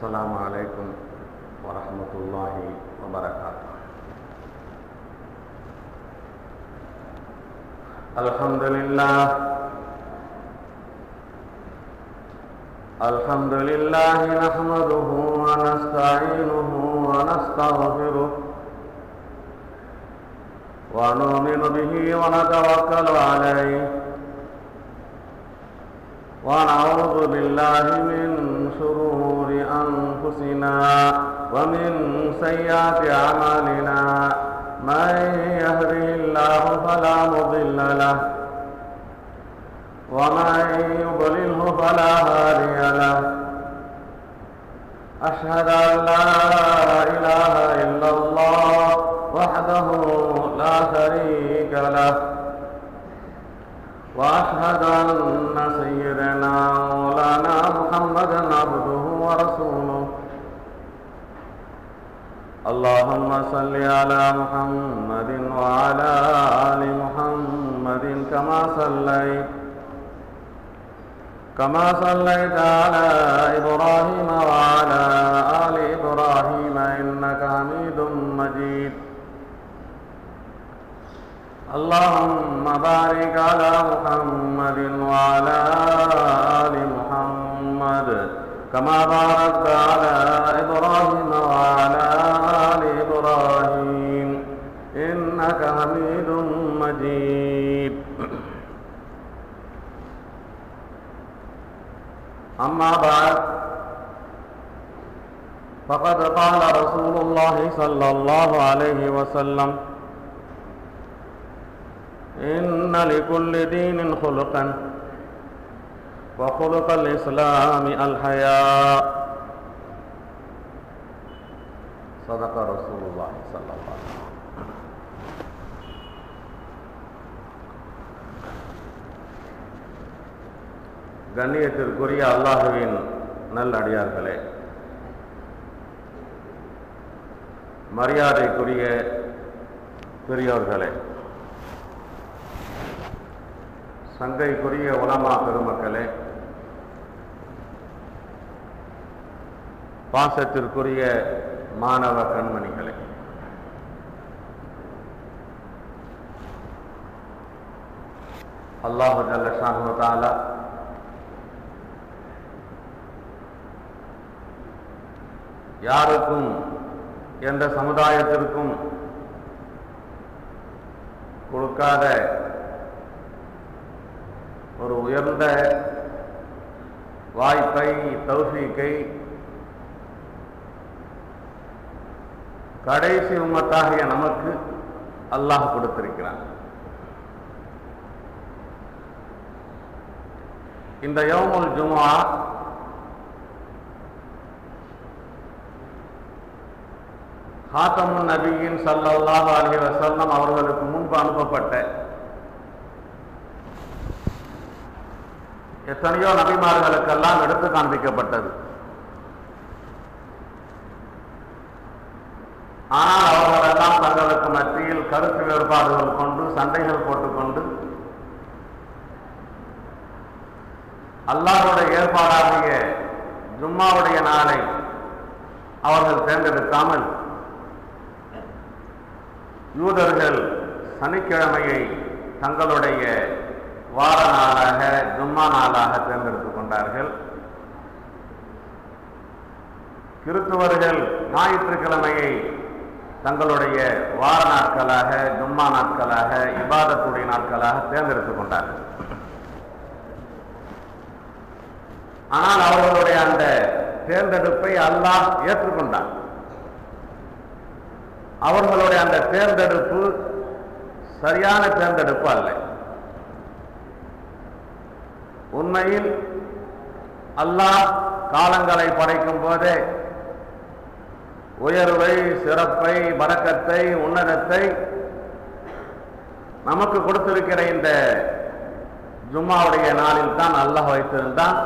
السلام عليكم ورحمة الله وبركاته. الحمد لله نحمده ونستعينه ونستغفره ونؤمن به ونتوكل عليه ونعوذ بالله من شرور أنفسنا ومن سيئات أعمالنا من يهده الله فلا مضل له ومن يضلله فلا هادي له أشهد أن لا إله إلا الله وحده لا شريك له وأشهد أن سيدنا مولانا محمدا عبده ورسوله. اللهم صل على محمد وعلى آل محمد كما صليت على إبراهيم وعلى آل إبراهيم إنك حميد مجيد. اللهم بارك على محمد وعلى آل محمد كما باركت على إبراهيم وعلى آل إبراهيم إنك حميد مجيد. أما بعد فقد قال رسول الله صلى الله عليه وسلم: إن لكل دين خلقا وخلق الإسلام الحياء. صدق رسول الله صلى الله عليه وسلم. கண்ணியத்திற்குரிய அல்லாஹுவின் நல்லடியார்களே, மரியாதைக்குரிய பெரியோர்களே, சங்கைக்குரிய உலமா பெருமக்களே, பாசத்திற்குரிய மாணவ கண்மணிகளே, அல்லாஹு ஜல்ல ஷானஹு வ தஆலா யாருக்கும் எந்த சமுதாயத்திற்கும் கொடுக்காத ஒரு உயர்ந்த வாய்ப்பை, தௌஃபீக்கை கடைசி உம்மத்தாகிய நமக்கு அல்லாஹ் கொடுத்திருக்கிறான். இந்த யௌமுல் ஜுமுஆ ஹாத்தமுன் நபியின் ஸல்லல்லாஹு அலைஹி வஸல்லம் அவர்களுக்கு முன்பு அனுப்பப்பட்ட எத்தனையோ நபிமார்களுக்கெல்லாம் எடுத்து காண்பிக்கப்பட்டது. ஆனால் அவர்களெல்லாம் தங்களுக்கு மத்தியில் கருத்து வேறுபாடுகள் கொண்டு, சண்டைகள் போட்டுக்கொண்டு, அல்லாஹ்வுடைய ஏற்பாடாகிய ஜும்மாவுடைய நாளை அவர்கள் தேர்ந்தெடுக்காமல் யூதர்கள் சனிக்கிழமையை தங்களுடைய வார நாளாக, ஜும்மா நாளாக தேர்ந்தெடுத்துக் கொண்டார்கள். கிறிஸ்துவர்கள் ஞாயிற்றுக்கிழமையை தங்களுடைய வார நாட்களாக, ஜும்மா நாட்களாக, இபாதத்துடைய நாட்களாக தேர்ந்தெடுத்துக் கொண்டார்கள். ஆனால் அவர்களுடைய அந்த தேர்ந்தெடுப்பை அல்லாஹ் ஏற்றுக்கொண்டார். அவர்களுடைய அந்த தேர்ந்தெடுப்பு சரியான தேர்ந்தெடுப்பு அல்ல. உண்மையில் அல்லாஹ் காலங்களை படைக்கும் போதே உயர்வை, சிறப்பை, பரக்கத்தை, உன்னதத்தை நமக்கு கொடுத்திருக்கிற இந்த ஜும்மாவுடைய நாளில் தான் அல்லாஹ் வைத்திருந்தான்.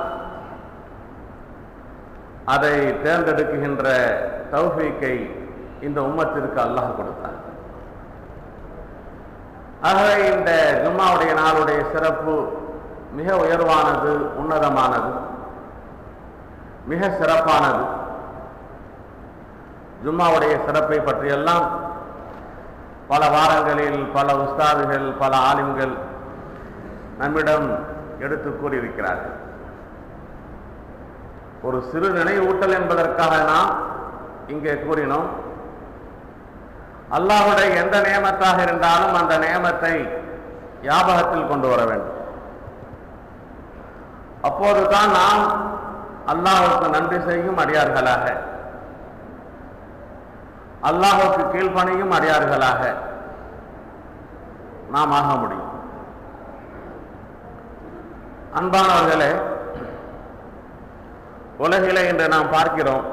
அதை தேர்ந்தெடுக்கின்ற தௌஃபீக்கை இந்த உம்மத்திற்கு அல்லாஹ் கொடுத்தார். ஆகவே இந்த ஜும்மாவுடைய நாளுடைய சிறப்பு மிக உயர்வானது, உன்னதமானது, மிக சிறப்பானது. ஜும்மாவுடைய சிறப்பை பற்றியெல்லாம் பல வாரங்களில் பல உஸ்தாதுகள் பல ஆலிம்கள் நம்மிடம் எடுத்து கூறியிருக்கிறார்கள். ஒரு சிறு நினைவூட்டல் என்பதற்காக நாம் இங்கே கூறினோம். அல்லாஹ்வுடைய எந்த நியமத்தாக இருந்தாலும் அந்த நியமத்தை ஞாபகத்தில் கொண்டு வர வேண்டும். அப்போதுதான் நாம் அல்லாஹ்வுக்கு நன்றி செய்யும் அடியார்களாக, அல்லாஹ்வுக்கு கீழ்ப்பணியும் அடியார்களாக நாம் ஆக முடியும். அன்பானவர்களே, உலகிலே இன்று நாம் பார்க்கிறோம்,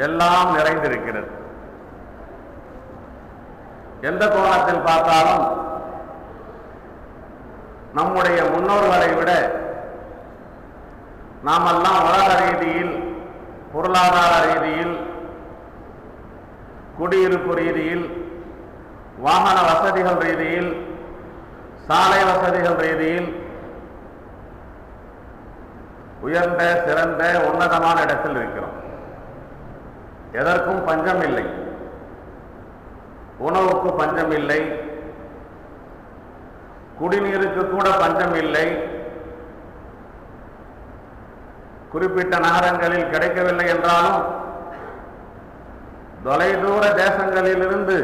எல்லாம் நிறைந்திருக்கிறது. எந்த கோணத்தில் பார்த்தாலும் நம்முடைய முன்னோர்களை விட நாமெல்லாம் உலக ரீதியில், பொருளாதார ரீதியில், குடியிருப்பு ரீதியில், வாகன வசதிகள் ரீதியில், சாலை வசதிகள் ரீதியில் உயர்ந்த சிறந்த உன்னதமான இடத்தில் இருக்கிறோம். எதற்கும் பஞ்சம் இல்லை. உணவுக்கு பஞ்சம் இல்லை, குடிநீருக்கு கூட பஞ்சம் இல்லை. குறிப்பிட்ட நகரங்களில் கிடைக்கவில்லை என்றாலும் தொலைதூர தேசங்களிலிருந்து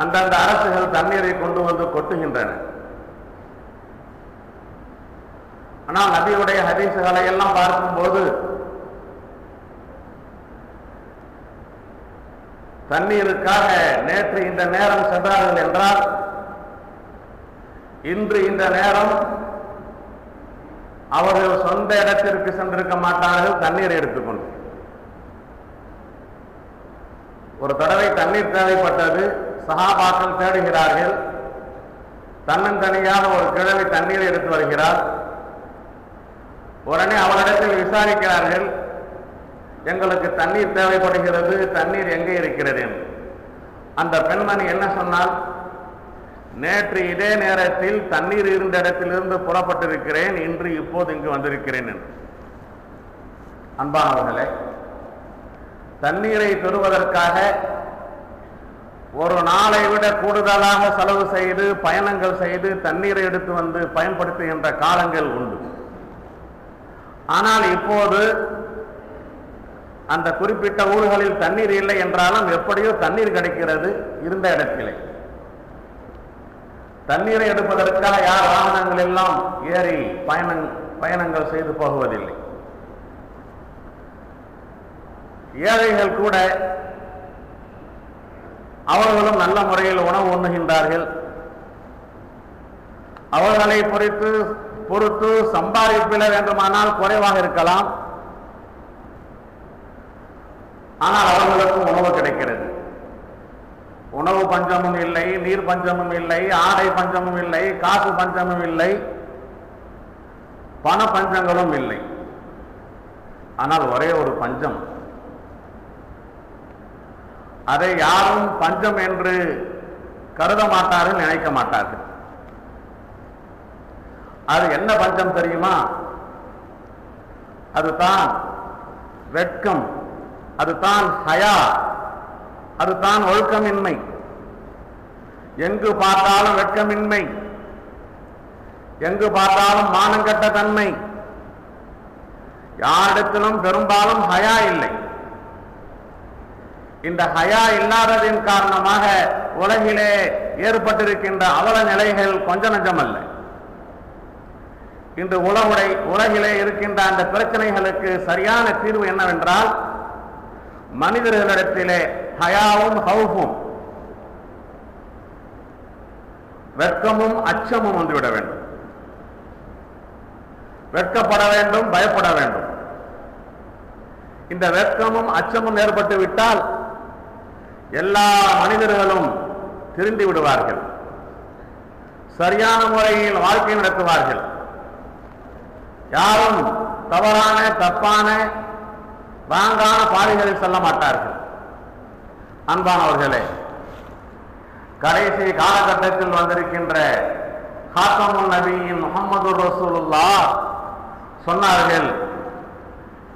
அந்தந்த அரசுகள் தண்ணீரை கொண்டு வந்து கொட்டுகின்றன. ஆனால் நபியுடைய ஹதீசுகளை எல்லாம் பார்க்கும்போது தண்ணீருக்காக நேற்று இந்த நேரம் சென்றார்கள் என்றால் இன்று இந்த நேரம் அவர்கள் சொந்த இடத்திற்கு சென்றிருக்க மாட்டார்கள், தண்ணீரை எடுத்துக்கொண்டு. ஒரு தடவை தண்ணீர் தேவைப்பட்டது, சஹாபாக்கள் தேடுகிறார்கள். தன்னந்தனியாக ஒரு கிழவி தண்ணீரை எடுத்து வருகிறார். உடனே அவரிடத்தில் விசாரிக்கிறார்கள், எங்களுக்கு தண்ணீர் தேவைப்படுகிறது, தண்ணீர் எங்கே இருக்கிறது என்று. அந்த பெண்மணி என்ன சொன்னால், நேற்று இதே நேரத்தில் தண்ணீர் இருந்த இடத்திலிருந்து புறப்பட்டிருக்கிறேன், இன்று இப்போது இங்கு வந்திருக்கிறேன் என்று. அன்பானவர்களே, தண்ணீரை பெறுவதற்காக ஒரு நாளை விட கூடுதலாக செலவு செய்து பயணங்கள் செய்து தண்ணீரை எடுத்து வந்து பயன்படுத்துகின்ற காலங்கள் உண்டு. ஆனால் இப்போது அந்த குறிப்பிட்ட ஊர்களில் தண்ணீர் இல்லை என்றாலும் எப்படியோ தண்ணீர் கிடைக்கிறது இருந்த இடத்திலே. தண்ணீரை எடுப்பதற்காக யார் வாகனங்கள் எல்லாம் ஏறி பயணங்கள் செய்து போகுவதில்லை. ஏழைகள் கூட அவர்களும் நல்ல முறையில் உணவு உண்ணுகின்றார்கள். அவர்களை பொறுத்து சம்பாதிப்பில் வேண்டுமானால் குறைவாக இருக்கலாம், ஆனால் அவர்களுக்கும் உணவு கிடைக்கிறது. உணவு பஞ்சமும் இல்லை, நீர் பஞ்சமும் இல்லை, ஆடை பஞ்சமும் இல்லை, காசு பஞ்சமும் இல்லை, பண பஞ்சங்களும் இல்லை. ஆனால் ஒரே ஒரு பஞ்சம், அதை யாரும் பஞ்சம் என்று கருத மாட்டார்கள், நினைக்க மாட்டார்கள். அது என்ன பஞ்சம் தெரியுமா? அதுதான் வெட்கம், அதுதான் ஹயா, அதுதான் ஒழுக்கமின்மை. எங்கு பார்த்தாலும் வெட்கமின்மை, எங்கு பார்த்தாலும் மானங்கெட்ட தன்மை, யாரிடத்திலும் பெரும்பாலும் ஹயா இல்லை. இந்த ஹயா இல்லாததின் காரணமாக உலகிலே ஏற்பட்டிருக்கின்ற அவல நிலைகள் கொஞ்ச நஞ்சமல்ல. இன்று உலகிலே இருக்கின்ற அந்த பிரச்சனைகளுக்கு சரியான தீர்வு என்னவென்றால், மனிதர்களிடத்திலே ஹயாவும் ஹவுஃபும், வெட்கமும் அச்சமும் வந்துவிட வேண்டும். வெட்கப்பட வேண்டும், பயப்பட வேண்டும். இந்த வெட்கமும் அச்சமும் ஏற்பட்டு விட்டால் எல்லா மனிதர்களும் திருந்தி விடுவார்கள், சரியான முறையில் வாழ்க்கை நடத்துவார்கள். யாரும் தவறான தப்பான வாங்கான பாதைகளில் செல்ல மாட்டார்கள். அன்பானவர்களே, கடைசி காலகட்டத்தில் வந்திருக்கின்ற காத்தமுன் நபியின் முஹம்மது ரசூலுல்லாஹ் சொன்னார்கள்,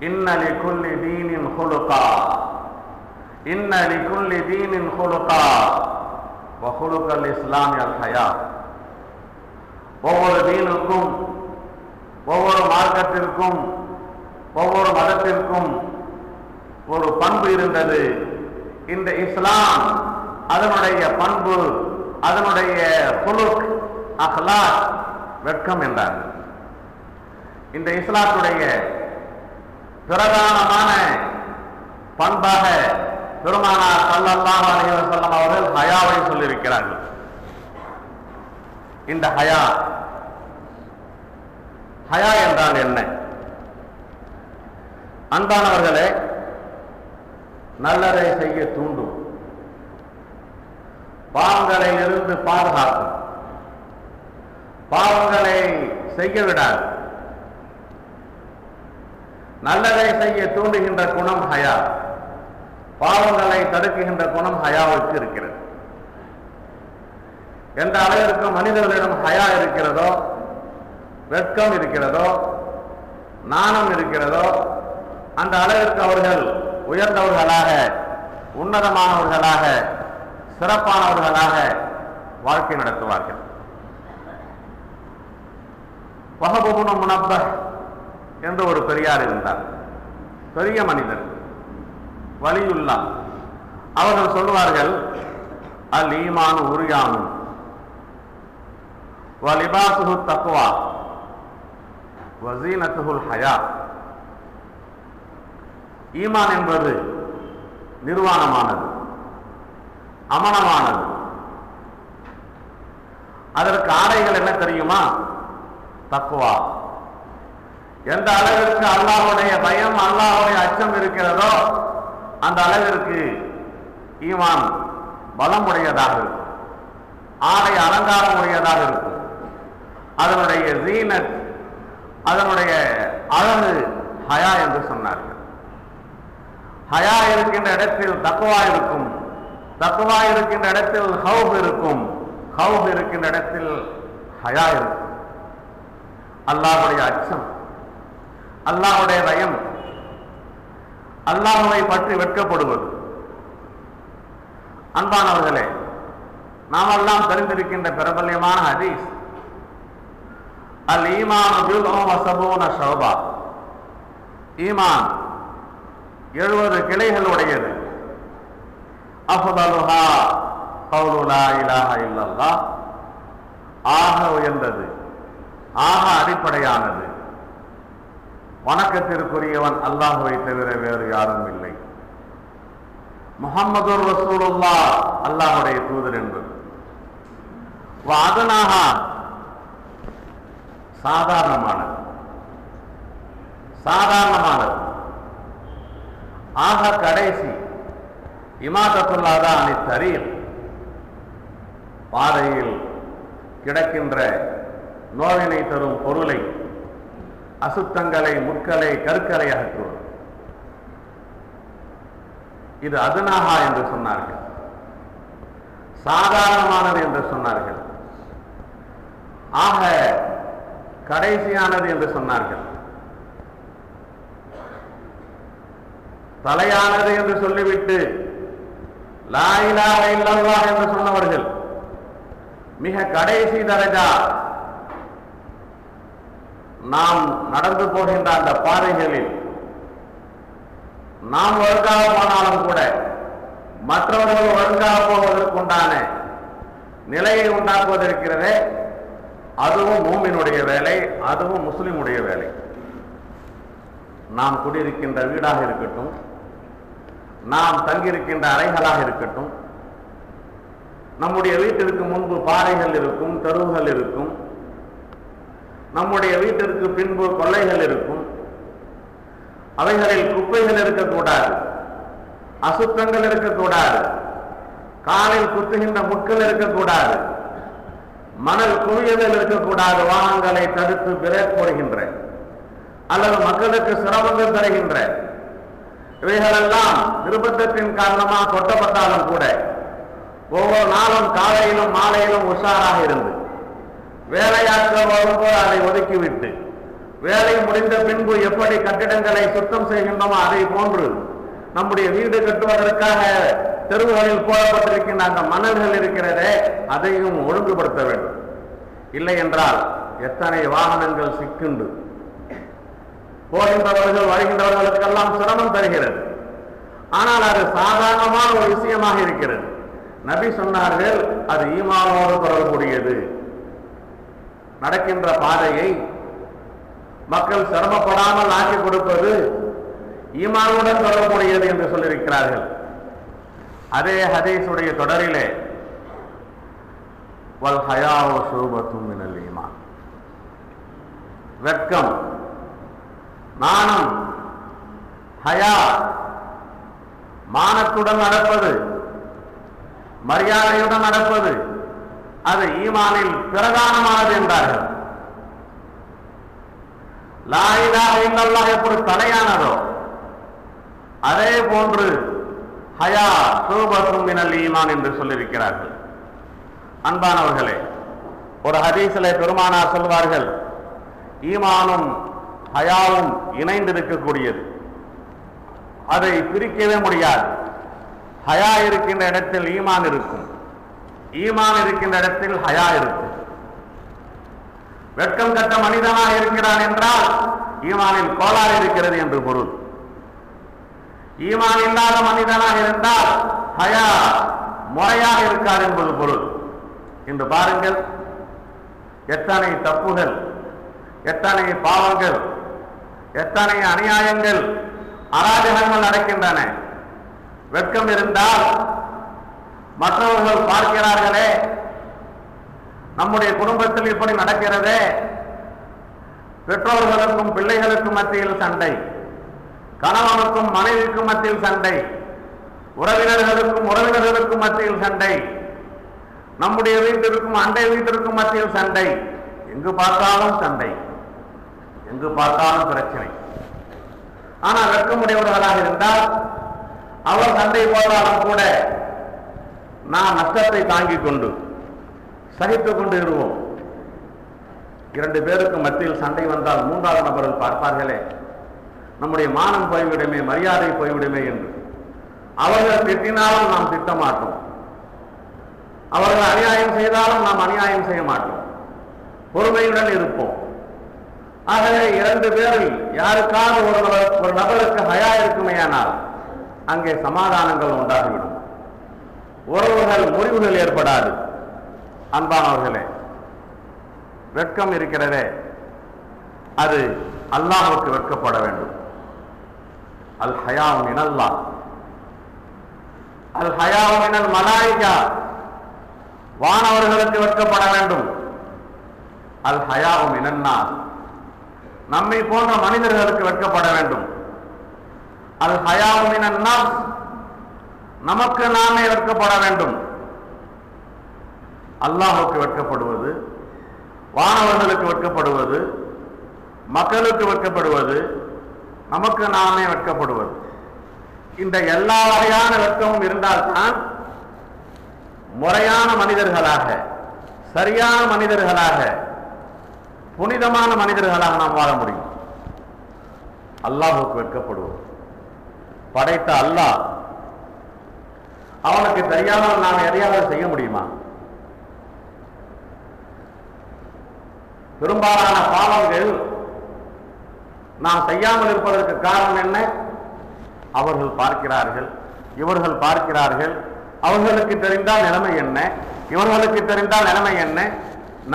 இன்ன லிகுல்லி தீனின் ஹுலுகா, இன்ன லிகுல்லி தீனின் ஹுலுகா வ ஹுலுகல் இஸ்லாமி அல் ஹயா. ஒவ்வொரு தீனுக்கும், ஒவ்வொரு மார்க்கத்திற்கும், ஒவ்வொரு மதத்திற்கும் ஒரு பண்பு இருந்தது. இந்த இஸ்லாம் அதனுடைய பண்பு, அதனுடைய குலுக், அஹ்லாக், வெட்கம் என்றார். இந்த இஸ்லாத்துடைய பிரதானமான பண்பாக பெருமானார் ஸல்லல்லாஹு அலைஹி வஸல்லம் அவர்கள் ஹயாவை சொல்லியிருக்கிறார்கள். இந்த ஹயா, ஹயா என்றால் என்ன? அன்பானவர்களே, நல்லதை செய்ய தூண்டும், பாவங்களில் இருந்து பாதுகாக்கும், பாவங்களை செய்ய விடாது, நல்லதை செய்ய தூண்டுகின்ற குணம் ஹயா, பாவங்களை தடுக்குகின்ற குணம் ஹயாவுக்கு இருக்கிறது. எந்த அளவிற்கு மனிதர்களிடம் ஹயா இருக்கிறதோ, வெட்கம் இருக்கிறதோ, நாணம் இருக்கிறதோ, அந்த அளவிற்கு அவர்கள் உயர்ந்தவர்களாக, உன்னதமானவர்களாக, சிறப்பானவர்களாக வாழ்க்கை நடத்துவார்கள். வஹப் இப்னு முனப்பஹ் என்று ஒரு பெரியார் இருந்தார், பெரிய மனிதர், வலியுல்லாஹ். அவர்கள் சொல்வார்கள், அல் ஈமானு உரியானு வ லிபாசுஹு தக்வா வ ஸீனத்துஹுல் ஹயா. ஈமான் என்பது நிர்வாணமானது, அமனமானது. அதற்கு ஆடைகள் என்ன தெரியுமா? தக்வா. எந்த அளவிற்கு அல்லாஹ்வுடைய பயம், அல்லாஹ்வுடைய அச்சம் இருக்கிறதோ அந்த அளவிற்கு ஈமான் பலம் உடையதாக இருக்கும், ஆடை அலங்காரம் உடையதாக இருக்கும். அதனுடைய ஜீனத், அதனுடைய அழகு ஹயா என்று சொன்னார்கள். ஹயா இருக்கின்ற இடத்தில் தக்வா இருக்கும், தக்வா இருக்கின்ற இடத்தில் ஹவுஃப் இருக்கும், ஹவுஃப் இருக்கின்ற இடத்தில் ஹயா இருக்கும். அல்லாஹ்வுடைய அச்சம், அல்லாஹ்வுடைய பயம், அல்லாஹ்வை பற்றி வெட்கப்படுவது. அன்பானவர்களே, நாமெல்லாம் தெரிந்திருக்கின்ற பிரபல்யமான ஹதீஸ், அல் ஈமான் பில்உ வ ஸபூன ஷுபா. ஈமான் 70 கிளைகள் உடையது. அஃதலுஹா கௌலு லா இலாஹா இல்லல்லாஹ். ஆக உயர்ந்தது, ஆக அடிப்படையானது, வணக்கத்திற்குரியவன் அல்லாஹ்வை தவிர வேறு யாரும் இல்லை, முஹம்மதுர் ரசூலுல்லாஹ் அல்லாஹ்வுடைய தூதர் என்பது. வ அதனாஹா சாதாரணமானது, சாதாரணமானது. ஆக கடைசி இமாதத்துல் அதா அனி தரீக், பாதையில் கிடக்கின்ற நோவினை தரும் பொருளை, அசுத்தங்களை, முட்களை, கற்களை அகற்றுவது. இது அதுனாகா என்று சொன்னார்கள், சாதாரணமானது என்று சொன்னார்கள், ஆக கடைசியானது என்று சொன்னார்கள், தலையானது என்று சொல்லிவிட்டு லா இலாஹா இல்லல்லாஹ் என்று சொன்னவர்கள் மிக கடைசி தரஜா. நாம் நடந்து போகின்ற அந்த பாதைகளில் நாம் ஒழுங்காக போனாலும் கூட மற்றவர்கள் ஒழுங்காக போவதற்குண்டான நிலையை உண்டாக்குவதற்கிறதே, அதுவும் மூமினுடைய வேலை, அதுவும் முஸ்லிமுடைய வேலை. நாம் குடியிருக்கின்ற வீடாக இருக்கட்டும், நாம் தங்கியிருக்கின்ற அறைகளாக இருக்கட்டும், நம்முடைய வீட்டிற்கு முன்பு பாறைகள் இருக்கும், தெருவுகள் இருக்கும், நம்முடைய வீட்டிற்கு பின்பு கொள்ளைகள் இருக்கும். அவைகளில் குப்பைகள் இருக்கக்கூடாது, அசுத்தங்கள் இருக்கக்கூடாது, காலில் குத்துகின்ற முட்கள் இருக்கக்கூடாது, மணல் குவியலில் இருக்கக்கூடாது, வாகனங்களை தடுத்து பிரேக் போடுகின்ற அல்லது மக்களுக்கு சிரமங்கள் தருகின்ற இவைகளெல்லாம் நிர்பந்தத்தின் காரணமாக கொட்டப்பட்டாலும் கூட ஒவ்வொரு நாளும் காலையிலும் மாலையிலும் உஷாராக இருந்து வேலையாட்கள் வரும்போது அதை ஒதுக்கிவிட்டு வேலை முடிந்த பின்பு எப்படி கட்டிடங்களை சுத்தம் செய்கின்றோமோ அதை போன்று நம்முடைய வீடு கட்டுவதற்காக தெருவுகளில் போடப்பட்டிருக்கின்ற அந்த மணல்கள் இருக்கிறதே அதையும் ஒழுங்குபடுத்த வேண்டும். இல்லை என்றால் எத்தனை வாகனங்கள் சிக்குண்டு போகின்றவர்கள் வருகின்றவர்களுக்கெல்லாம் சிரமம் தருகிறது. ஆனால் அது சாதாரணமான ஒரு விஷயமாக இருக்கிறது. நபி சொன்னார்கள், அது ஈமானோடு தொடர்புடையது. நடக்கின்ற பாதையை மக்கள் சிரமப்படாமல் ஆக்கி கொடுப்பது ஈமானுடன் தொடர்புடையது என்று சொல்லியிருக்கிறார்கள். அதே ஹதீஸுடைய தொடரிலே வல் ஹயாஉ ஷுபத்தும் மினல் ஈமான், வெட்கம், நாணம், ஹயா, மானத்துடன் நடப்பது, மரியாதையுடன் நடப்பது, அது ஈமானில் பிரதானமானது என்றார்கள். லா இலாஹ இல்லல்லாஹ் எப்படி தலையானதோ அதே போன்று ஹயா ஷுபத்தும் மினல் ஈமான் என்று சொல்லியிருக்கிறார்கள். அன்பானவர்களே, ஒரு ஹதீஸிலே பெருமானார் சொல்வார்கள், ஈமானும் ஹயாவும் இணைந்திருக்கக்கூடியது, அதை பிரிக்கவே முடியாது. ஹயா இருக்கின்ற இடத்தில் ஈமான் இருக்கும், ஈமான் இருக்கின்ற இடத்தில் ஹயா இருக்கும். வெட்கம் கட்ட மனிதனாக இருக்கிறான் என்றால் ஈமானில் கோளாறு இருக்கிறது என்று பொருள். ஈமான் இல்லாத மனிதனாக இருந்தால் ஹயா முறையாக இருக்காது என்பது பொருள். இன்று பாருங்கள், எத்தனை தப்புகள், எத்தனை பாவங்கள், எத்தனை அநியாயங்கள், அராஜகங்கள் நடக்கின்றன. வெட்கம் இருந்தால் மற்றவர்கள் பார்க்கிறார்களே, நம்முடைய குடும்பத்தில் இப்படி நடக்கிறதே, பெற்றோர்களுக்கும் பிள்ளைகளுக்கும் மத்தியில் சண்டை, கணவனுக்கும் மனைவிக்கும் மத்தியில் சண்டை, உறவினர்களுக்கும் மத்தியில் சண்டை, நம்முடைய வீட்டிற்கும் அண்டை வீட்டிற்கும் மத்தியில் சண்டை, எங்கு பார்த்தாலும் சண்டை, எங்கு பார்த்தாலும் பிரச்சனை. ஆனால் வெட்கமுடையவர்களாக இருந்தால் அவர் சண்டை போட்டாலும் கூட நாம் நஷ்டத்தை தாங்கிக் கொண்டு சகித்துக் கொண்டு இருவோம். 2 பேருக்கு மத்தியில் சண்டை வந்தால் 3வது நபர்கள் பார்ப்பார்களே, நம்முடைய மானம் போய்விடுமே, மரியாதை போய்விடுமே என்று. அவர்கள் திட்டினாலும் நாம் திட்ட மாட்டோம், அவர்கள் அநியாயம் செய்தாலும் நாம் அநியாயம் செய்ய மாட்டோம், பொறுமையுடன் இருப்போம். ஆகவே 2 பேரில் யாருக்காவது ஒரு நபருக்கு ஹயா இருக்குமேயானால் அங்கே சமாதானங்கள் உண்டாகிவிடும், உறவுகள் முறிவுகள் ஏற்படாது. அன்பானவர்களே, வெட்கம் இருக்கிறதே, அது அல்லாஹ்வுக்கு வெட்கப்பட வேண்டும். அல் ஹயாஉ மினல்லாஹ், அல் ஹயாஉ மினல் மலாயிகா, வானவர்களுக்கு வெட்கப்பட வேண்டும். அல் ஹயாஉ மினன்னாஸ், நம்மை போன்ற மனிதர்களுக்கு வெட்கப்பட வேண்டும். அல் ஹயாஉ மினன் நஃப்ஸ், நமக்கு நாமே வெட்கப்பட வேண்டும். அல்லாஹ்வுக்கு வெட்கப்படுவது, வானவர்களுக்கு வெட்கப்படுவது, மக்களுக்கு வெட்கப்படுவது, நமக்கு நாமே வெட்கப்படுவது. இந்த எல்லா வகையான வெட்கமும் இருந்தால்தான் முறையான மனிதர்களாக, சரியான மனிதர்களாக, புனிதமான மனிதர்களாக நாம் வாழ முடியும். அல்லாஹ்வுக்கு வெட்கப்படுவது, படைத்த அல்லாஹ், அவனுக்கு தெரியாமல் நாம் எதையாவது செய்ய முடியுமா? பெரும்பாலான பாவங்கள் நாம் செய்யாமல் இருப்பதற்கு காரணம் என்ன? அவர்கள் பார்க்கிறார்கள், இவர்கள் பார்க்கிறார்கள், அவர்களுக்கு தெரிந்தால் நிலைமை என்ன, இவர்களுக்கு தெரிந்தால் நிலைமை என்ன.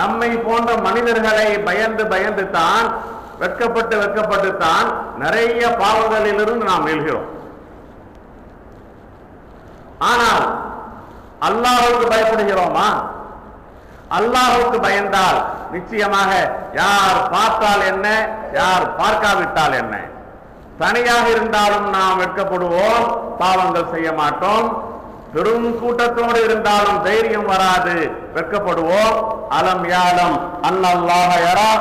நம்மை போன்ற மனிதர்களை பயந்து பயந்து தான், வெட்கப்பட்டு தான் நிறைய பாவங்களிலிருந்து நாம் வீழ்கிறோம். ஆனால் அல்லாஹ்வுக்கு பயப்படுகிறோமா? அல்லாஹ்வுக்கு பயந்தால் நிச்சயமாக யார் பார்த்தால் என்ன, யார் பார்க்காவிட்டால் என்ன, தனியாக இருந்தாலும் நாம் வெட்கப்படுவோம், பாவங்கள் செய்ய மாட்டோம். பெரும் கூட்டத்தோடு இருந்தாலும் தைரியம் வராது, வெட்கப்படுவோம். அலம் யாலம் அன்னல்லாஹ யரா,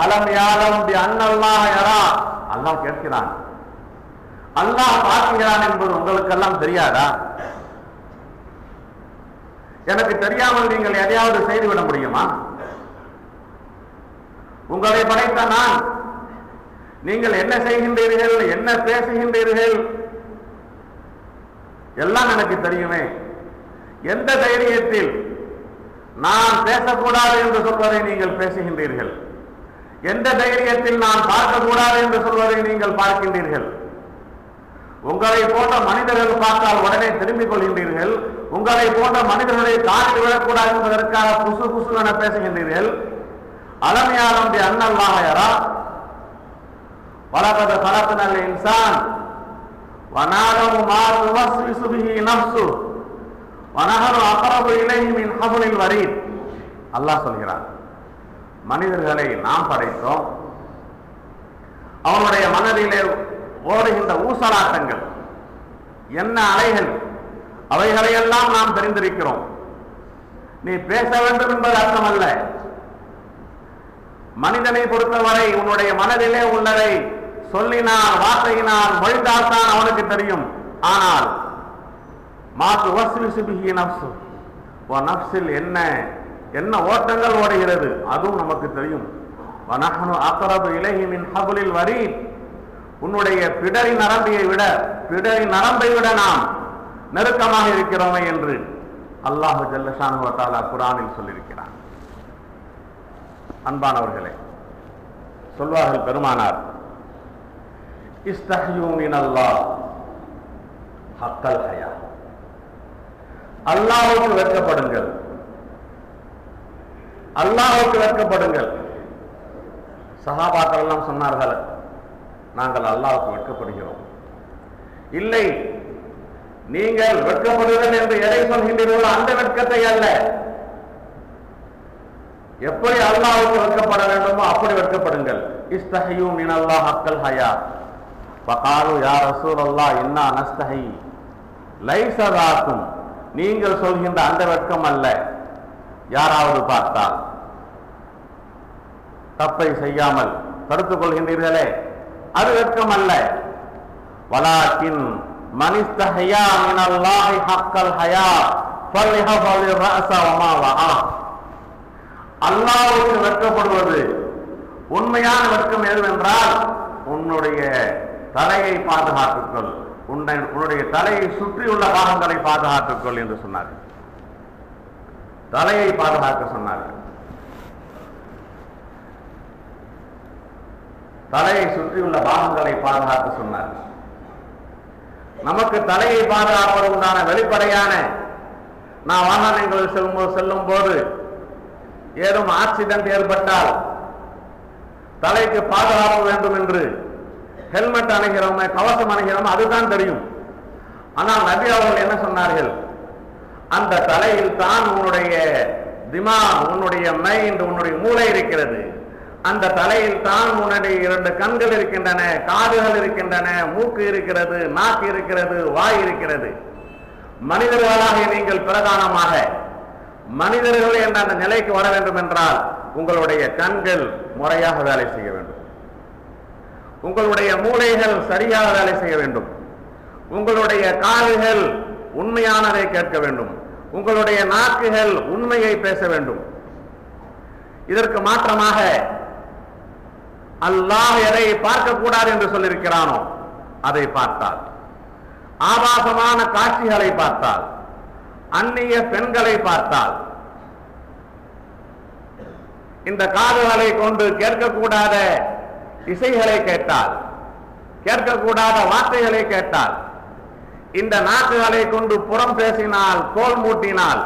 அலம் யாலம் பி அன்னல்லாஹ யரா, அல்லாஹ் கேட்கிறான், அல்லாஹ் பார்க்கிறான் என்பது உங்களுக்கெல்லாம் தெரியாதா? எனக்கு தெரியாமல் நீங்கள் எதையாவது செய்துவிட முடியுமா? உங்களை படைத்த நான், நீங்கள் என்ன செய்கின்றீர்கள், என்ன பேசுகின்றீர்கள் எல்லாம் எனக்கு தெரியுமே. எந்த தைரியத்தில் நான் பேசக்கூடாது என்று சொல்வதை நீங்கள் பேசுகின்றீர்கள்? எந்த தைரியத்தில் நான் பார்க்கக்கூடாது என்று சொல்வதை நீங்கள் பார்க்கின்றீர்கள்? உங்களை போன்ற மனிதர்கள் பார்த்தால் உடனே திரும்பிக் கொள்கின்றீர்கள். உங்களை போன்ற மனிதர்களை காட்டில் விடக்கூடாது என்பதற்காக புசு புசு என பேசுகின்றீர்கள். அலமையாலம் அன்னல்லாஹயரா வலகத கலக்னல் இன்சான் வனாலமு மா துவஸ்விசு பிஹி நஃப்சு வனஹனு அக்ரபு இலைஹி மின் ஹப்லில் வரீத். அல்லாஹ் சொல்கிறார், மனிதர்களை நாம் படைத்தோம். அவனுடைய மனதிலே ஓடுகின்ற ஊசலாட்டங்கள், என்ன அலைகள், அவைகளையெல்லாம் நாம் தெரிந்திருக்கிறோம். நீ பேச வேண்டும் என்பது அர்த்தமல்ல. மனிதனை பொறுத்தவரை உன்னுடைய மனதிலே உள்ளதை சொல்லினால், வார்த்தையினால் மொழிந்தால்தான் அவனுக்கு தெரியும். ஆனால் என்ன என்ன ஓட்டங்கள் ஓடுகிறது அதுவும் நமக்கு தெரியும். உன்னுடைய பிடரி நரம்பை விட நாம் நெருக்கமாக இருக்கிறோமே என்று அல்லாஹு ஜல்லஷானஹு வ தஆலா குர்ஆனில் சொல்லியிருக்கிறார். அன்பானவர்களே, சொல்வார்கள் பெருமானார், இஸ்தஹ்யூ மினல்லாஹ் ஹக்கல் ஹயா, அல்லாஹ்வுக்கு வெட்கப்படுங்கள், அல்லாஹ்வுக்கு வெட்கப்படுங்கள். சஹாபாக்கள் எல்லாம் சொன்னார்கள், நாங்கள் அல்லாஹ்வுக்கு வெட்கப்படுகிறோம். இல்லை, நீங்கள் வெட்கப்படுங்கள் என்று எதை சொல்கின்றீர்களோ அந்த வெட்கத்தை அல்ல, எப்படி அல்லாஹ்வுக்கு வெட்கப்பட வேண்டுமோ அப்படி வெட்கப்படுங்கள். இஸ்தஹ்யூ மினல்லாஹ் ஹக்கல் ஹயா ஃபகாலு யா ரசூலல்லாஹ் இன்னா நஸ்தஹி லைஸ தாக்கும். நீங்கள் சொல்கின்ற அந்த வெட்கம் அல்ல, யாராவது பார்த்தால் தப்பை செய்யாமல் தடுத்துக் கொள்கின்றீர்களே அது வெட்கம் அல்ல. வலாக்கின் மனிஸ்தஹயா மினல்லாஹி ஹக்கல் ஹயா ஃபல்யஹஃபல் ரஅஸ வமா வஆ. அல்லாஹ்வுக்கு வெட்கப்படுவது உண்மையான வெட்கம் எதுவென்றால், உன்னுடைய தலையை பாதுகாத்துக்கொள், உன்னுடைய தலையை சுற்றியுள்ள பாகங்களை பாதுகாத்துக்கொள் என்று சொன்னார்கள். தலையை பாதுகாக்க சொன்னார்கள். தலையை சுற்றியுள்ள பாகங்களை பாதுகாக்க சொன்னார்கள். நமக்கு தலையை பாதுகாப்பது உண்டான வெளிப்படையான, நான் வாகனங்களில் செல்லும் போது ஏதும் ஆக்சிடென்ட் ஏற்பட்டால் தலைக்கு பாதுகாப்பு வேண்டும் என்று ஹெல்மெட் அணிகிறோம், கவசம் அணிகிறோம், அதுதான் தெரியும். ஆனால் நபி அவர்கள் என்ன சொன்னார்கள், அந்த தலையில் தான் உன்னுடைய திமாக், உன்னுடைய மைண்ட், உன்னுடைய மூளை இருக்கிறது. அந்த தலையில் தான் உன்னுடைய 2 கண்கள் இருக்கின்றன, காதுகள் இருக்கின்றன, மூக்கு இருக்கிறது, நாக்கு இருக்கிறது, வாய் இருக்கிறது. மனிதர்களாக நீங்கள் பிரதானமாக மனிதர்கள் என்ற அந்த நிலைக்கு வர வேண்டும் என்றால் உங்களுடைய கண்கள் முறையாக வேலை செய்ய வேண்டும், உங்களுடைய மூளைகள் சரியாக வேலை செய்ய வேண்டும், உங்களுடைய காதுகள் உண்மையானதை கேட்க வேண்டும், உங்களுடைய நாக்குகள் உண்மையை பேச வேண்டும். இதற்கு மாற்றமாக அல்லாஹ் எதை பார்க்கக்கூடாது என்று சொல்லியிருக்கிறானோ அதை பார்த்தால், ஆபாசமான காட்சிகளை பார்த்தால், அந்நிய பெண்களை பார்த்தால், இந்த காதுகளை கொண்டு கேட்கக்கூடாத இசைகளை கேட்டால், கேட்கக்கூடாத வார்த்தைகளை கேட்டால், இந்த நாக்குகளை கொண்டு புறம் பேசினால், கோல் மூட்டினால்,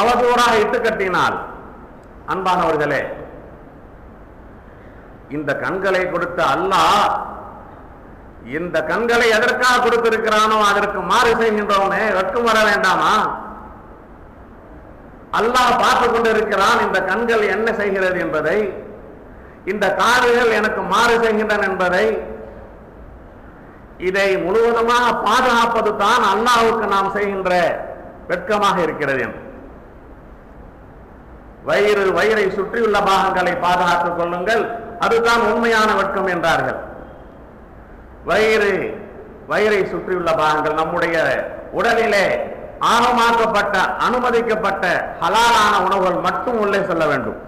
அவதூறாக இட்டு கட்டினால், அன்பானவர்களே, இந்த கண்களை கொடுத்த அல்லாஹ் இந்த கண்களை எதற்காக கொடுத்திருக்கிறானோ அதற்கு மாறு செய்கின்றோமே வெட்கம் வர வேண்டாமா? அல்லாஹ் பார்த்து கொண்டிருக்கிறான் இந்த கண்கள் என்ன செய்கிறது என்பதை, இந்த காதுகள் எனக்கு மாறு செய்கின்றன என்பதை. இதை முழுவதுமாக பாதுகாப்பது தான் அல்லாஹ்வுக்கு நாம் செய்கின்ற வெட்கமாக இருக்கிறது. வயிறை சுற்றியுள்ள பாகங்களை பாதுகாத்துக் கொள்ளுங்கள், அதுதான் உண்மையான வெட்கம் என்றார்கள். வயிறை சுற்றியுள்ள பாகங்கள் நம்முடைய உடலிலே ஆகமாக்கப்பட்ட, அனுமதிக்கப்பட்ட ஹலாலான உணவுகள் மட்டும் உள்ளே செல்ல வேண்டும்.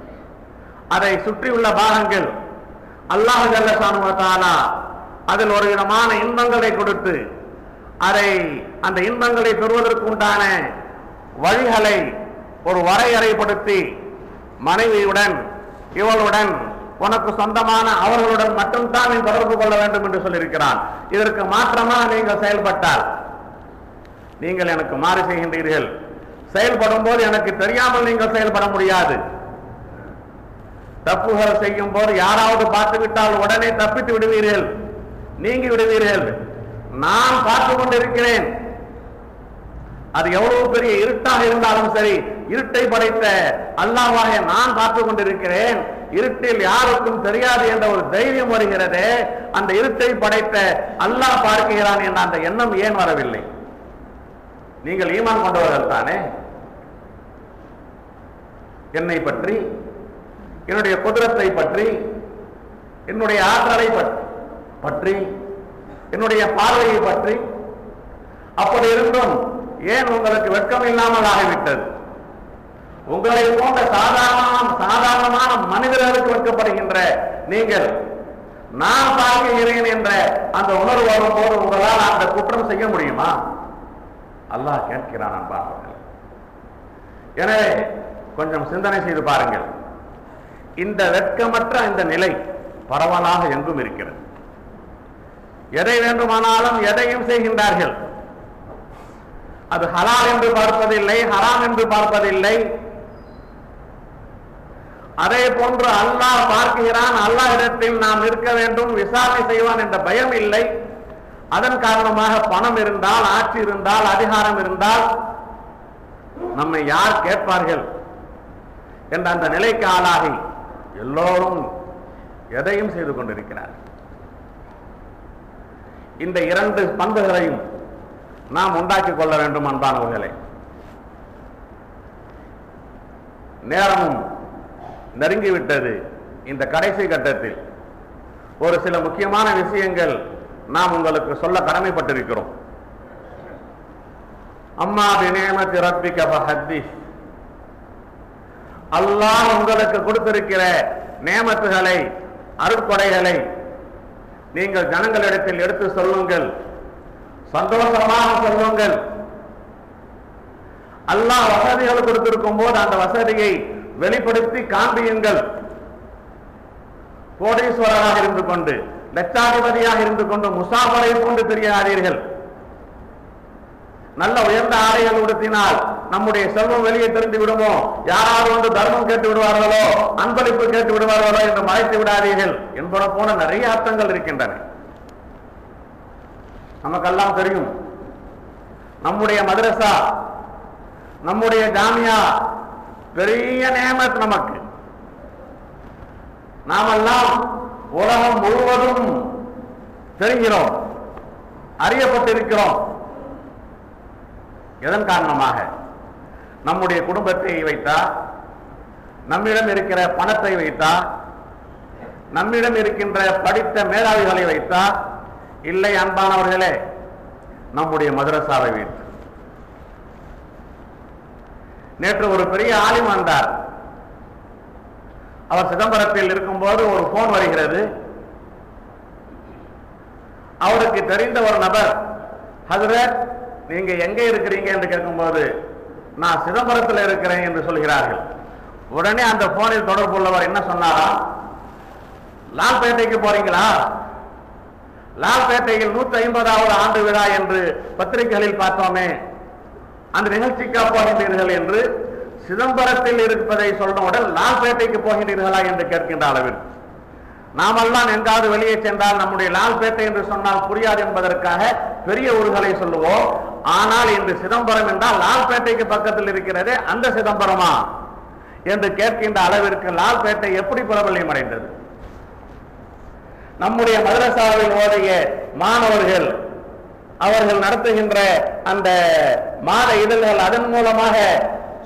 அதை சுற்றியுள்ள பாகங்கள் அல்லாஹ் ஜல்ல ஷானுஹு வ தஆலா அதில் ஒரு விதமான இன்பங்களை கொடுத்து அந்த இன்பங்களை பெறுவதற்கு உண்டான வழிகளை ஒரு வரையறைப்படுத்தி மனைவியுடன் இவளுடன் உனக்கு சொந்தமான அவர்களுடன் மட்டும்தான் நீ தொடர்பு கொள்ள வேண்டும் என்று சொல்லியிருக்கிறான். இதற்கு மாற்றமா நீங்கள் செயல்பட்டால் நீங்கள் எனக்கு மாறு செய்கின்றீர்கள். செயல்படும் போது எனக்கு தெரியாமல் நீங்கள் செயல்பட முடியாது. தப்புகள் செய்யும் போது யாராவது பார்த்துவிட்டால் உடனே தப்பித்து விடுவீர்கள், நீங்கி விடுவீர்கள். நான் பார்த்து கொண்டிருக்கிறேன். அது எவ்வளவு பெரிய இருட்டாக இருந்தாலும் சரி, இருட்டை படைத்த அல்லாஹ்வாக நான் பார்த்து கொண்டிருக்கிறேன். இருட்டில் யாருக்கும் தெரியாது என்ற ஒரு தைரியம் வருகிறது. அந்த இருட்டை படைத்த அல்லாஹ் பார்க்கிறான் என்ற அந்த எண்ணம் ஏன் வரவில்லை? நீங்கள் ஈமான் கொண்டவர்கள் தானே. என்னை பற்றி, என்னுடைய குதிரத்தை பற்றி, என்னுடைய ஆற்றலை பற்றி, என்னுடைய பார்வையை பற்றி அப்படி இருந்தும் ஏன் உங்களுக்கு வெட்கம் இல்லாமல் ஆகிவிட்டது? உங்களை போன்ற சாதாரணமான மனிதர்களுக்கு வெட்கப்படுகின்ற நீங்கள் நான் பார்க்கிறேன் என்ற அந்த உணர்வு வரும்போது உங்களால் அந்த குற்றம் செய்ய முடியுமா? அல்லாஹ் கேட்கிறான் அன்பானவர்களே. எனவே கொஞ்சம் சிந்தனை செய்து பாருங்கள். இந்த வெட்கமற்ற இந்த நிலை பரவலாக எங்கும் இருக்கிறது. எதை வேண்டுமானாலும் எதையும் செய்கின்றார்கள். அது ஹலால் என்று பார்ப்பதில்லை, ஹராம் என்று பார்ப்பதில்லை. அதே போன்று அல்லாஹ் பார்க்கிறான், அல்லாஹ் இடத்தில் நாம் நிற்க வேண்டும், விசாரணை செய்வான் என்ற பயம் இல்லை. அதன் காரணமாக பணம் இருந்தால், ஆட்சி இருந்தால், அதிகாரம் இருந்தால் நம்மை யார் கேட்பார்கள் என்ற அந்த நிலைக்கு ஆளாகி எல்லோரும் எதையும் செய்து கொண்டிருக்கிறார். இந்த இரண்டு பண்புகளையும் நாம் உண்டாக்கிக் கொள்ள வேண்டும் அன்பானவர்களே. நேரமும் நெருங்கிவிட்டது. இந்த கடைசி கட்டத்தில் ஒரு சில முக்கியமான விஷயங்கள் நாம் உங்களுக்கு சொல்ல கடமைப்பட்டிருக்கிறோம். அம்மா பிநிஅமத்தி ரப்பிக ஃபஹத்திஸ். அல்லாஹ் உங்களுக்கு கொடுத்திருக்கிற நேமத்துகளை, அருட்கொடைகளை நீங்கள் ஜனங்களிடத்தில் எடுத்து சொல்லுங்கள், சந்தோஷமாக சொல்லுங்கள். அல்லாஹ் வசதிகள் கொடுத்திருக்கும் போது அந்த வசதியை வெளிப்படுத்தி காண்பியுங்கள். கோடீஸ்வரராக இருந்து கொண்டு, லட்சாதிபதியாக இருந்து கொண்டு முசாஃபரை போன்று தெரியாதீர்கள். நல்ல உயர்ந்த ஆடைகள் உடுத்தினால் நம்முடைய செல்வம் வெளியே தெரிந்து விடுமோ, யாராவது வந்து தர்மம் கேட்டு விடுவார்களோ, அன்பளிப்பு கேட்டு விடுவார்களோ என்று மறைத்து விடாதீர்கள் என்பன போன நிறைய அர்த்தங்கள் இருக்கின்றன. நமக்கெல்லாம் தெரியும், நம்முடைய மதரசா, நம்முடைய ஜாமியா பெரிய நேமத் நமக்கு. நாமெல்லாம் உலகம் முழுவதும் தெரிகிறோம், அறியப்பட்டிருக்கிறோம். எதன் காரணமாக? நம்முடைய குடும்பத்தை வைத்தா, நம்மிடம் இருக்கிற பணத்தை வைத்தா, நம்மிடம் இருக்கின்ற படித்த மேதாவிகளை வைத்தா, இல்லை அன்பானவர்களே, நம்முடைய மதரசாவை வைத்து. நேற்று ஒரு பெரிய ஆலிம் வந்தார். அவர் சிதம்பரத்தில் இருக்கும்போது ஒரு போன் வருகிறது. அவருக்கு தெரிந்த ஒரு நபர், ஹஜ்ரத் நீங்க எங்க இருக்கிறீங்க என்று கேட்கும்போது, நான் சிதம்பரத்தில் இருக்கிறேன் என்று சொல்கிறார்கள். உடனே அந்த போனில் தொடர்பு உள்ளவர் என்ன சொன்னாரா, லால்பேட்டைக்கு போறீங்களா? லால்பேட்டையில் 150வது ஆண்டு விழா என்று பத்திரிகைகளில் பார்த்தோமே, அந்த நிகழ்ச்சிக்கா போகின்றீர்கள் என்று சிதம்பரத்தில் இருப்பதை சொன்னவுடன் லால்பேட்டைக்கு போகின்றீர்களா என்று கேட்கின்ற அளவிற்கு. நாமெல்லாம் எங்காவது வெளியே சென்றால் நம்முடைய லால்பேட்டை என்று சொன்னால் புரியாது என்பதற்காக பெரிய ஊர்களை சொல்லுவோம். ஆனால் இன்று சிதம்பரம் என்றால் லால்பேட்டைக்கு பக்கத்தில் இருக்கிறது, அந்த சிதம்பரமா என்று கேட்கின்ற அளவிற்கு லால்பேட்டை எப்படி பிரபல்யம் அடைந்தது? நம்முடைய மதரசாவில் ஓதிய மாணவர்கள், அவர்கள் நடத்துகின்ற அந்த மாத இதழ்கள், அதன் மூலமாக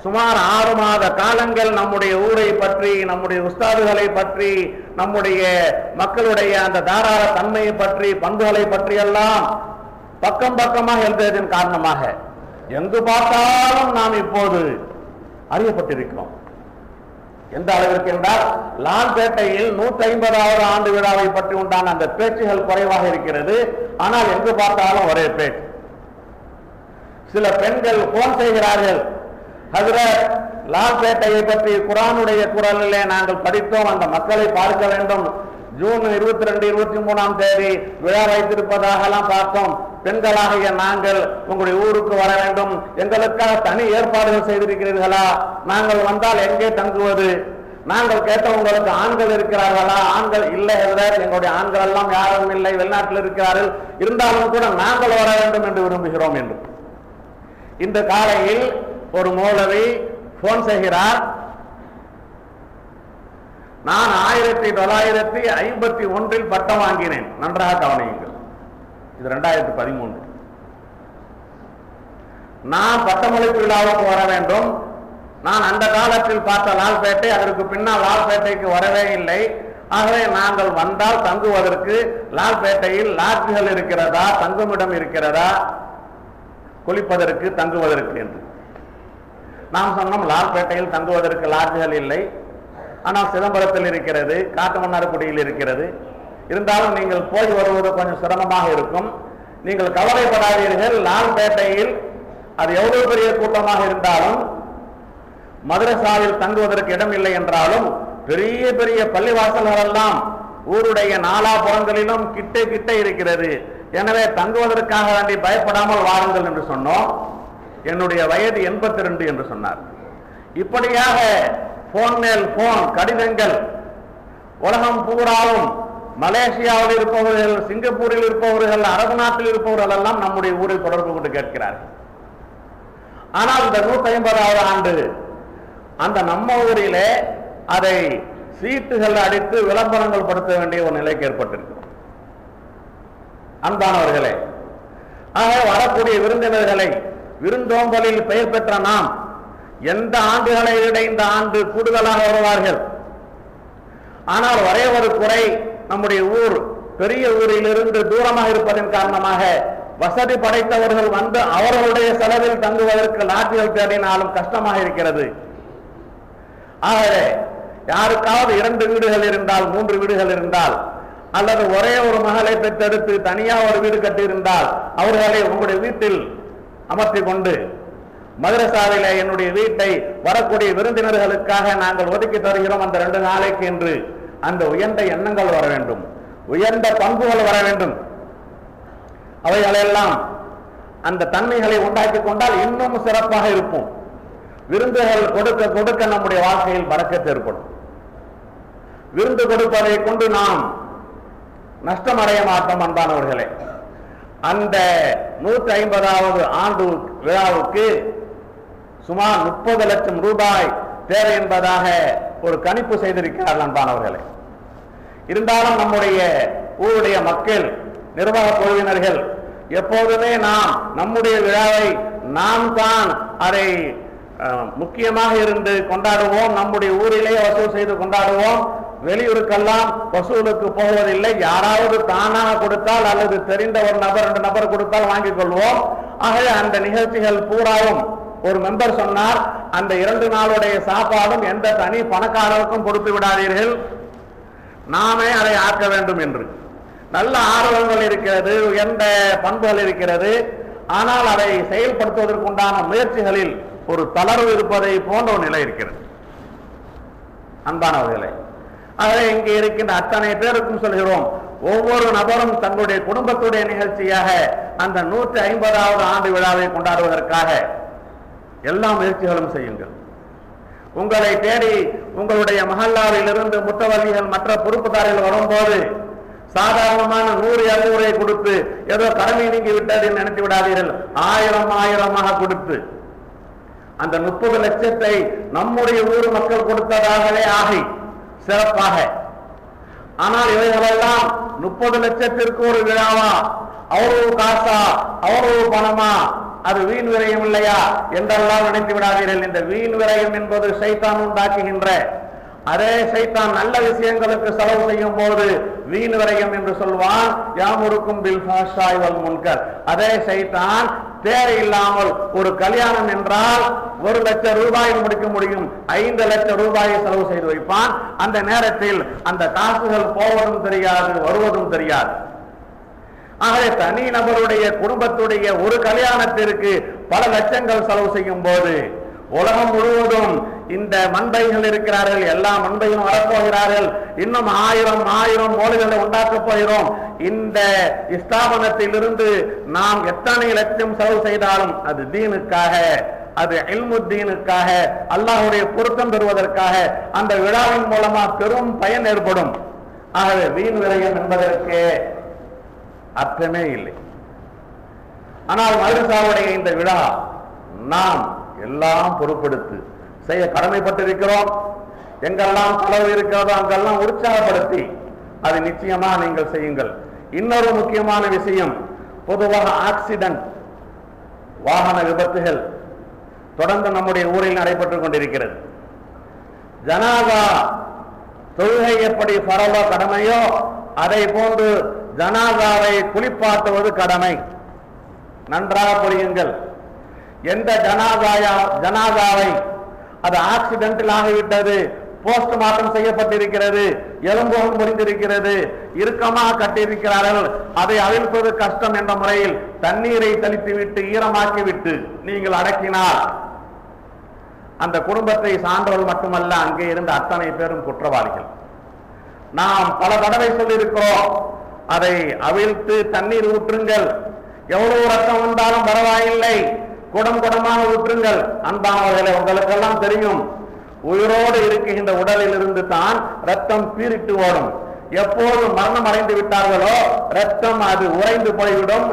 சுமார் 6 மாத காலங்கள் நம்முடைய ஊரை பற்றி, நம்முடைய உஸ்தாதுகளை பற்றி, நம்முடைய மக்களுடைய அந்த தாராள தன்மையை பற்றி, பண்புகளை பற்றி எல்லாம் பக்கம் பக்கமாக எழுதியதன் காரணமாக எங்கு பார்த்தாலும் நாம் இப்போது அறியப்பட்டிருக்கிறோம். எந்த அளவிற்கு என்றால் லால்பேட்டையில் 150வது ஆண்டு விழாவை பற்றி உண்டான அந்த பேச்சுகள் குறைவாக இருக்கிறது. ஆனால் எங்கு பார்த்தாலும் ஒரே பேச்சு. சில பெண்கள் போன் செய்கிறார்கள், ஹஜ்ரத் லால்பேட்டையை பற்றி குர்ஆனுடைய குரலிலே நாங்கள் படித்தோம், அந்த மக்களை பார்க்க வேண்டும், ஜூன் 22, 23ஆம் தேதி விழா வைத்திருப்பதாகலாம் பார்த்தோம், பெண்களாகிய நாங்கள் உங்களுடைய ஊருக்கு வர வேண்டும், எங்களுக்காக தனி ஏற்பாடுகள் செய்திருக்கிறீர்களா, நாங்கள் வந்தால் எங்கே தங்குவது, நாங்கள் கேட்ட உங்களுக்கு ஆண்கள் இருக்கிறார்களா, ஆண்கள் இல்லை, எங்களுடைய ஆண்கள் எல்லாம் யாரும் இல்லை, வெளிநாட்டில் இருக்கிறார்கள், இருந்தாலும் கூட நாங்கள் வர வேண்டும் என்று விரும்புகிறோம் என்று. இந்த காலையில் ஒரு மௌலவி போன் செய்கிறார், நான் 1951 பட்டம் வாங்கினேன், நன்றாக கவனியுங்கள், இது 2013. நான் பட்டமளிப்பு விழாவுக்கு வர வேண்டும், நான் அந்த காலத்தில் பார்த்த லால்பேட்டை, அதற்கு பின்னால் லால்பேட்டைக்கு வரவே இல்லை, ஆகவே நாங்கள் வந்தால் தங்குவதற்கு லால்பேட்டையில் லாட்ஜ்கள் இருக்கிறதா, தங்குமிடம் இருக்கிறதா, குளிப்பதற்கு தங்குவதற்கு என்று. நாம் சொன்னோம் லால்பேட்டையில் தங்குவதற்கு லாட்ஜ்கள் இல்லை, ஆனால் சிதம்பரத்தில் இருக்கிறது, காட்டுமன்னார்குடியில் இருக்கிறது, இருந்தாலும் நீங்கள் போய் வருவது கொஞ்சம் சிரமமாக இருக்கும், நீங்கள் கவலைப்படாதீர்கள், லால்பேட்டையில் அது எவ்வளவு பெரிய கூட்டமாக இருந்தாலும் மதரசாவில் தங்குவதற்கு இடம் இல்லை என்றாலும் பெரிய பெரிய பள்ளிவாசல்கள் எல்லாம் ஊருடைய நாலாபுறங்களிலும் கிட்டே கிட்டே இருக்கிறது, எனவே தங்குவதற்காக வேண்டி பயப்படாமல் வாருங்கள் என்று சொன்னோம். என்னுடைய வயது 82 என்று சொன்னார். இப்படியாக போன் மேல் போன், கடிதங்கள், உலகம் பூராவும், மலேசியாவில் இருப்பவர்கள், சிங்கப்பூரில் இருப்பவர்கள், அரபு நாட்டில் இருப்பவர்கள் எல்லாம் நம்முடைய ஊரில் தொடர்பு கொண்டு கேட்கிறார்கள். ஆனால் இந்த 150வது ஆண்டு அந்த நம்ம ஊரிலே அதை சீட்டுகள் அடித்து விளம்பரங்கள் படுத்த வேண்டிய ஒரு நிலைக்கு ஏற்பட்டிருக்கிறோம். அன்பானவர்களே, ஆக வரக்கூடிய விருந்தினர்களை, விருந்தோம்பலில் பெயர் பெற்ற நாம் எந்த ஆண்டுகளை விட இந்த ஆண்டு கூடுதலாக வருவார்கள். ஆனால் ஒரே ஒரு குறை, நம்முடைய ஊர் பெரிய ஊரிலிருந்து தூரமாக இருப்பதன் காரணமாக வசதி படைத்தவர்கள் வந்து அவர்களுடைய செலவில் தங்குவதற்கு லாட்ஜ்கள் தேடினாலும் கஷ்டமாக இருக்கிறது. ஆகவே யாருக்காவது 2 வீடுகள் இருந்தால், 3 வீடுகள் இருந்தால், அல்லது ஒரே ஒரு மகளை பெற்றெடுத்து தனியாக ஒரு வீடு கட்டியிருந்தால் அவர்களை உங்களுடைய வீட்டில் அமர்த்தி கொண்டு, மதரசாவிலே என்னுடைய வீட்டை வரக்கூடிய விருந்தினர்களுக்காக நாங்கள் ஒதுக்கி தருகிறோம் அந்த 2 நாளைக்கு என்று அந்த உயர்ந்த எண்ணங்கள் வர வேண்டும், உயர்ந்த பண்புகள் வர வேண்டும். அவைகளெல்லாம் அந்த தன்மைகளை உண்டாக்கி கொண்டால் இன்னும் சிறப்பாக இருப்போம். விருந்துகள் கொடுக்க கொடுக்க நம்முடைய வாழ்க்கையில் பறக்கத்து ஏற்படும். விருந்து கொடுப்பதை கொண்டு நாம் நஷ்டமடைய மாட்டோம். அன்பானவர்களே, அந்த 150வது ஆண்டு விழாவுக்கு சுமார் 30 லட்சம் ரூபாய் தேவை என்பதாக ஒரு கணிப்பு செய்திருக்கிறார்கள். அன்பானவர்களே, இருந்தாலும் நம்முடைய ஊருடைய மக்கள், நிர்வாக குழுவினர்கள் எப்போதுமே நாம் நம்முடைய விழாவை நாம் தான் அதை முக்கியமாக இருந்து கொண்டாடுவோம், நம்முடைய ஊரிலே வசூல் செய்து கொண்டாடுவோம், வெளியூருக்கெல்லாம் வசூலுக்கு போவதில்லை. யாராவது தானாக கொடுத்தால் அல்லது தெரிந்த ஒரு நபர் 2 நபர் கொடுத்தால் வாங்கிக் கொள்வோம். ஆகவே அந்த நிகழ்ச்சிகள் பூராவும் ஒரு மெம்பர் சொன்னார், அந்த 2 நாளுடைய சாப்பாடும் எந்த தனி பணக்காரருக்கும் கொடுத்து விடாதீர்கள், நாமே அதை ஆக்க வேண்டும் என்று. நல்ல ஆர்வங்கள் இருக்கிறது, உயர்ந்த பண்புகள் இருக்கிறது, ஆனால் அதை செயல்படுத்துவதற்குண்டான முயற்சிகளில் ஒரு தளர்வு இருப்பதை போன்ற ஒரு நிலை இருக்கிறது. அன்பானவர்களே, ஆகவே இங்கே இருக்கின்ற அத்தனை பேருக்கும் சொல்கிறோம், ஒவ்வொரு நபரும் தங்களுடைய குடும்பத்துடைய நிகழ்ச்சியாக அந்த 150வது ஆண்டு விழாவை கொண்டாடுவதற்காக எல்லா முயற்சிகளும் செய்யுங்கள். உங்களை தேடி உங்களுடைய மஹல்லாவில் இருந்து முத்தவல்லிகள் மற்ற பொறுப்புதாரிகள் வரும்போது சாதாரணமான 100-200 கொடுத்து ஏதோ கடமை நீங்கி விட்டது நினைத்து விடாதீர்கள். 1000-1000 கொடுத்து அந்த 30 லட்சத்தை நம்முடைய ஊர் மக்கள் கொடுத்ததாகவே ஆகி சிறப்பாக. ஆனால் இவைகளெல்லாம் 30 லட்சத்திற்கு ஒரு விழாவா, அவ்வளவு காசா, அவ்வளவு பணமா, அது வீண் விரயம் இல்லையா என்றெல்லாம் நினைத்து விடாதீர்கள். இந்த வீண் விரயம் என்பது சைத்தான் உண்டாக்குகின்ற அதே சைத்தான் நல்ல விஷயங்களுக்கு செலவு செய்யும் போது வீண் விரயம் என்று சொல்வான். யாமுருக்கும் பில் ஃபாஹ்ஷாய் வல் முன்கர். அதே சைத்தான் தேவையில்லாமல் ஒரு கல்யாணம் என்றால் 1 லட்சம் ரூபாயில் முடிக்க முடியும், 5 லட்சம் ரூபாயை செலவு செய்து வைப்பான். அந்த நேரத்தில் அந்த காசுகள் போவதும் தெரியாது, வருவதும் தெரியாது. ஆகவே தனி நபருடைய குடும்பத்துடைய ஒரு கல்யாணத்திற்கு பல லட்சங்கள் செலவு செய்யும் போது உலகம் முழுவதும் இந்த மண்பைகள் இருக்கிறார்கள், எல்லா மண்பையும் வரப்போகிறார்கள், இன்னும் 1000 மோல்களை உண்டாக்கப் போகிறோம். இந்த ஸ்தாபனத்திலிருந்து நாம் எத்தனை லட்சம் செலவு செய்தாலும் அது தீனுக்காக, அது இல்முத்தீனுக்காக, அல்லாஹ்வுடைய பொருத்தம் பெறுவதற்காக அந்த விழாவின் மூலமா பெரும் பயன் ஏற்படும். ஆகவே வீண் விரயம் என்பதற்கு அர்த்தமே இல்லை. ஆனால் மதரசாவுடைய இந்த விழா நாம் எல்லாம் பொறுப்பெடுத்து செய்ய கடமைப்பட்டிருக்கிறோம். எங்கெல்லாம் செலவு இருக்கிறதோ அங்கெல்லாம் உற்சாகப்படுத்தி அது நிச்சயமா நீங்கள் செய்யுங்கள். இன்னொரு முக்கியமான விஷயம், பொதுவாக ஆக்சிடென்ட், வாகன விபத்துகள் தொடர்ந்து நம்முடைய ஊரில் நடைபெற்றுக் கொண்டிருக்கிறது. ஜனாதா தொழுகை எப்படி ஃபரலோ கடமையோ அதை போன்று ஜனாதாவை குளிப்பாட்டுவது கடமை. நன்றாக புரியுங்கள். எந்த ஜனாதாவை அது ஆக்சிடென்டில் ஆகிவிட்டது, போஸ்ட்மார்ட்டம் செய்யப்பட்டிருக்கிறது, எலும்போகம் முறிந்திருக்கிறது, இறுக்கமாக கட்டியிருக்கிறார்கள், அதை அவிழ்ப்பது கஷ்டம் என்ற முறையில் தண்ணீரை தெளித்துவிட்டு ஈரமாக்கிவிட்டு நீங்கள் அடக்கினால் அந்த குடும்பத்தை சார்ந்தவர்கள் மட்டுமல்ல, அங்கே இருந்த அத்தனை பேரும் குற்றவாளிகள். நாம் பல தடவை சொல்லியிருக்கிறோம், அதை அவிழ்த்து தண்ணீர் ஊற்றுங்கள், எவ்வளவு ரத்தம் வந்தாலும் பரவாயில்லை, குடமாக ஊற்றுங்கள். அன்பானவர்களே, உங்களுக்கெல்லாம் தெரியும், உயிரோடு இருக்கின்ற உடலில் இருந்து தான் ரத்தம் பீரிட்டு ஓடும். எப்போது மரணம் அடைந்து விட்டார்களோ ரத்தம் அது உறைந்து போய்விடும்.